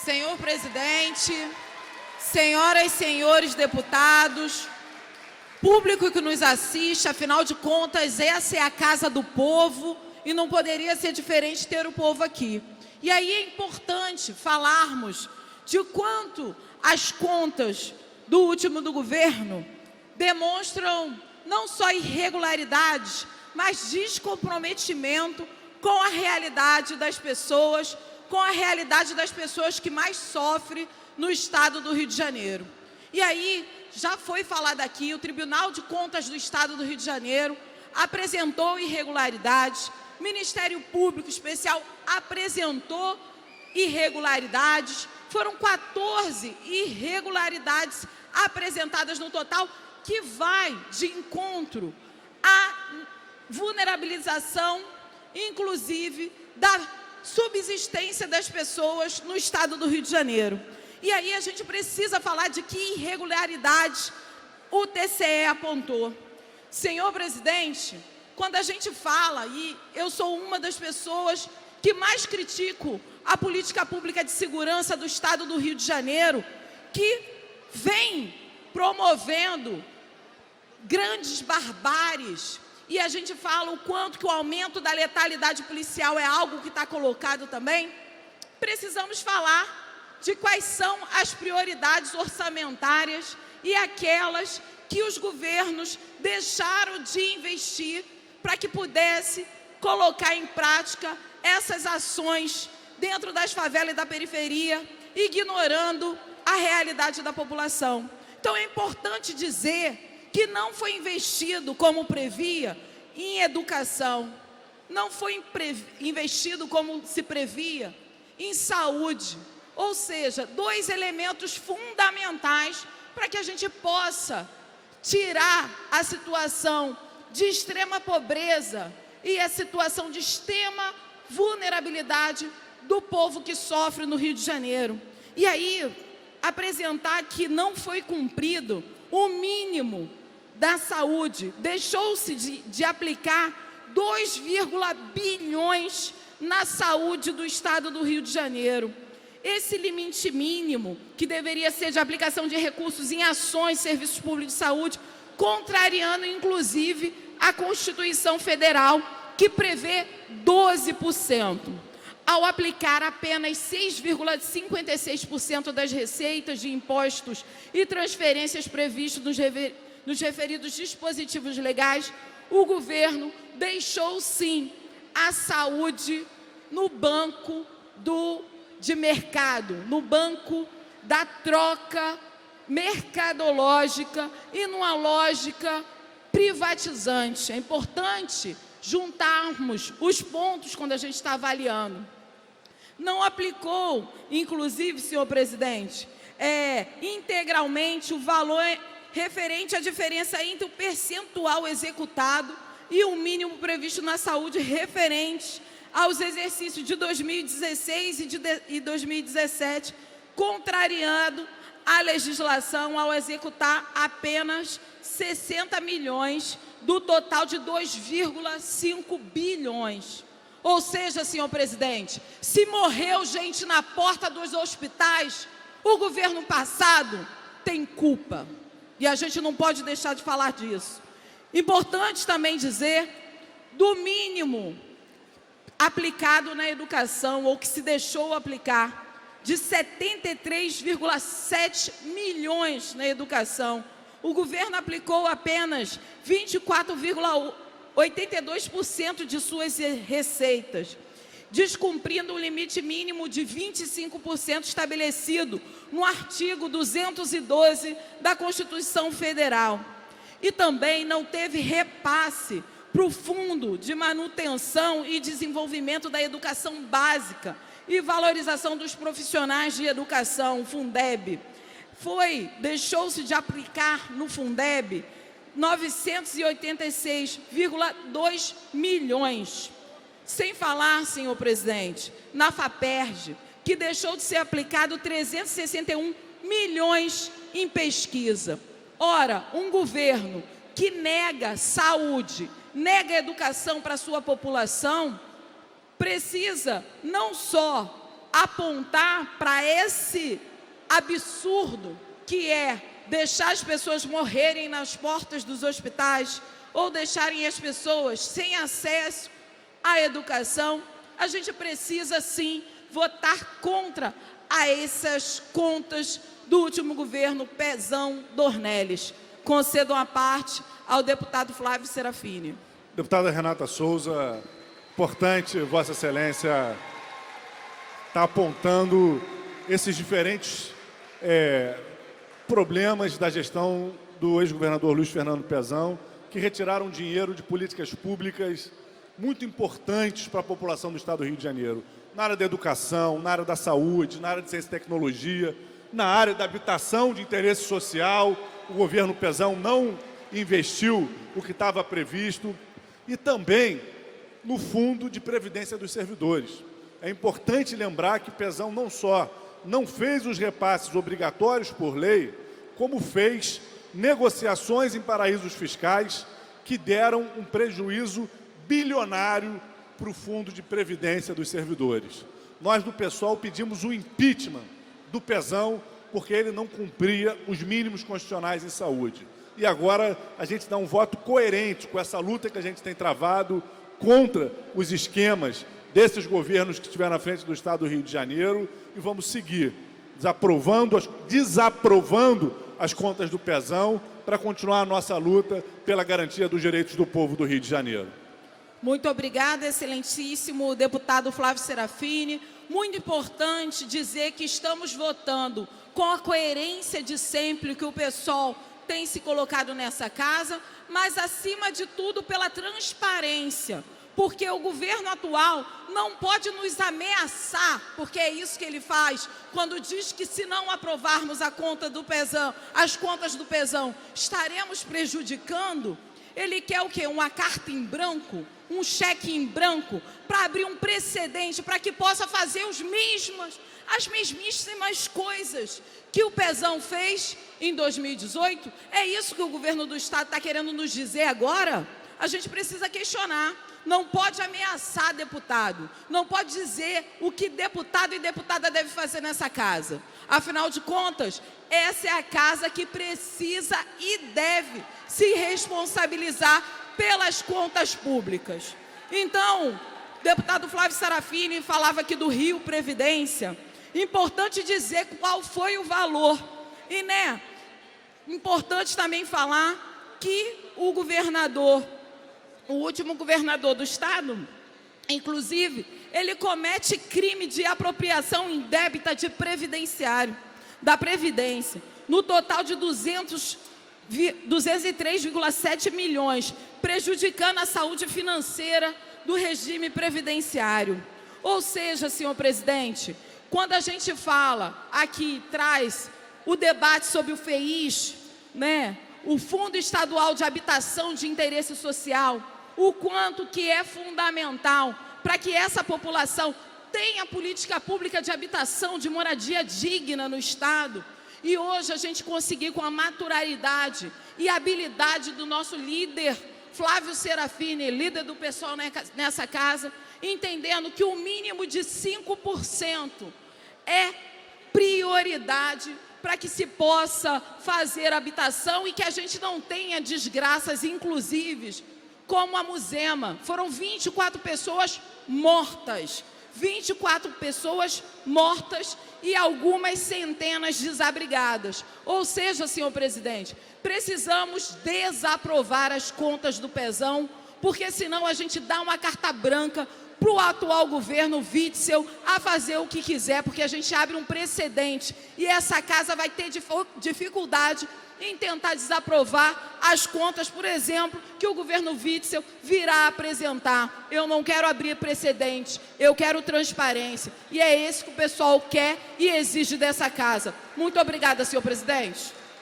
Senhor presidente, senhoras e senhores deputados, público que nos assiste, afinal de contas, essa é a casa do povo e não poderia ser diferente ter o povo aqui. E aí é importante falarmos de quanto as contas do último do governo demonstram não só irregularidades, mas descomprometimento com a realidade das pessoas, que mais sofrem no estado do Rio de Janeiro. E aí, já foi falado aqui, o Tribunal de Contas do Estado do Rio de Janeiro apresentou irregularidades, o Ministério Público Especial apresentou irregularidades, foram 14 irregularidades apresentadas no total, que vai de encontro à vulnerabilização, inclusive, da subsistência das pessoas no estado do Rio de Janeiro. E aí a gente precisa falar de que irregularidades o TCE apontou. Senhor presidente, quando a gente fala, e eu sou uma das pessoas que mais critico a política pública de segurança do estado do Rio de Janeiro, que vem promovendo grandes barbáries, e a gente fala o quanto que o aumento da letalidade policial é algo que está colocado também, precisamos falar de quais são as prioridades orçamentárias e aquelas que os governos deixaram de investir para que pudesse colocar em prática essas ações dentro das favelas e da periferia, ignorando a realidade da população. Então é importante dizer que não foi investido como previa em educação, não foi investido como se previa em saúde, ou seja, dois elementos fundamentais para que a gente possa tirar a situação de extrema pobreza e a situação de extrema vulnerabilidade do povo que sofre no Rio de Janeiro. E aí, apresentar que não foi cumprido o mínimo da saúde, deixou-se de aplicar 2, bilhões na saúde do estado do Rio de Janeiro. Esse limite mínimo, que deveria ser de aplicação de recursos em ações, serviços públicos de saúde, contrariando inclusive a Constituição Federal, que prevê 12%. Ao aplicar apenas 6,56% das receitas de impostos e transferências previstos nos referidos dispositivos legais, o governo deixou, sim, a saúde no banco de mercado, no banco da troca mercadológica e numa lógica privatizante. É importante juntarmos os pontos quando a gente está avaliando. Não aplicou, inclusive, senhor presidente, integralmente o valor referente à diferença entre o percentual executado e o mínimo previsto na saúde referente aos exercícios de 2016 e 2017, contrariando a legislação ao executar apenas 60 milhões do total de 2,5 bilhões. Ou seja, senhor presidente, se morreu gente na porta dos hospitais, o governo passado tem culpa. E a gente não pode deixar de falar disso. Importante também dizer do mínimo aplicado na educação, ou que se deixou aplicar, de 73,7 milhões na educação. O governo aplicou apenas 24,82% de suas receitas, descumprindo o limite mínimo de 25% estabelecido no artigo 212 da Constituição Federal. E também não teve repasse para o Fundo de Manutenção e Desenvolvimento da Educação Básica e Valorização dos Profissionais de Educação, o Fundeb. Deixou-se de aplicar no Fundeb 986,2 milhões. Sem falar, senhor presidente, na FAPERJ, que deixou de ser aplicado 361 milhões em pesquisa. Ora, um governo que nega saúde, nega educação para a sua população, precisa não só apontar para esse absurdo que é deixar as pessoas morrerem nas portas dos hospitais ou deixarem as pessoas sem acesso à educação, a gente precisa sim votar contra essas contas do último governo Pezão Dornelles. Concedo uma parte ao deputado Flávio Serafini. Deputada Renata Souza, importante, Vossa Excelência está apontando esses diferentes problemas da gestão do ex-governador Luiz Fernando Pezão, que retiraram dinheiro de políticas públicas muito importantes para a população do Estado do Rio de Janeiro, na área da educação, na área da saúde, na área de ciência e tecnologia, na área da habitação de interesse social. O governo Pezão não investiu o que estava previsto, e também no Fundo de Previdência dos Servidores. É importante lembrar que Pezão não só não fez os repasses obrigatórios por lei, como fez negociações em paraísos fiscais que deram um prejuízo bilionário para o Fundo de Previdência dos Servidores. Nós do PSOL pedimos o impeachment do Pezão porque ele não cumpria os mínimos constitucionais em saúde. E agora a gente dá um voto coerente com essa luta que a gente tem travado contra os esquemas desses governos que estiveram à frente do Estado do Rio de Janeiro, e vamos seguir desaprovando as contas do Pezão para continuar a nossa luta pela garantia dos direitos do povo do Rio de Janeiro. Muito obrigada, excelentíssimo deputado Flávio Serafini. Muito importante dizer que estamos votando com a coerência de sempre que o PSOL tem se colocado nessa casa, mas, acima de tudo, pela transparência, porque o governo atual não pode nos ameaçar, porque é isso que ele faz, quando diz que se não aprovarmos a conta do Pezão, as contas do Pezão, estaremos prejudicando. Ele quer o quê? Uma carta em branco, um cheque em branco, para abrir um precedente, para que possa fazer as mesmíssimas coisas que o Pezão fez em 2018. É isso que o governo do Estado está querendo nos dizer agora? A gente precisa questionar. Não pode ameaçar deputado, não pode dizer o que deputado e deputada devem fazer nessa casa. Afinal de contas, essa é a casa que precisa e deve se responsabilizar pelas contas públicas. Então, o deputado Flávio Serafini falava aqui do Rio Previdência. Importante dizer qual foi o valor. E, importante também falar que o último governador do Estado, inclusive, ele comete crime de apropriação indébita de previdenciário, da Previdência, no total de 203,7 milhões, prejudicando a saúde financeira do regime previdenciário. Ou seja, senhor presidente, quando a gente fala aqui, traz o debate sobre o FEIS, o Fundo Estadual de Habitação de Interesse Social, o quanto que é fundamental para que essa população tenha política pública de habitação, de moradia digna no Estado. E hoje a gente conseguir, com a maturidade e habilidade do nosso líder, Flávio Serafini, líder do PSOL nessa casa, entendendo que o mínimo de 5% é prioridade para que se possa fazer habitação e que a gente não tenha desgraças, inclusive, como a Muzema. Foram 24 pessoas mortas. 24 pessoas mortas e algumas centenas desabrigadas. Ou seja, senhor presidente, precisamos desaprovar as contas do Pezão, porque senão a gente dá uma carta branca para o atual governo Witzel a fazer o que quiser, porque a gente abre um precedente e essa casa vai ter dificuldade em tentar desaprovar as contas, por exemplo, que o governo Witzel virá apresentar. Eu não quero abrir precedente, eu quero transparência. E é isso que o pessoal quer e exige dessa casa. Muito obrigada, senhor presidente.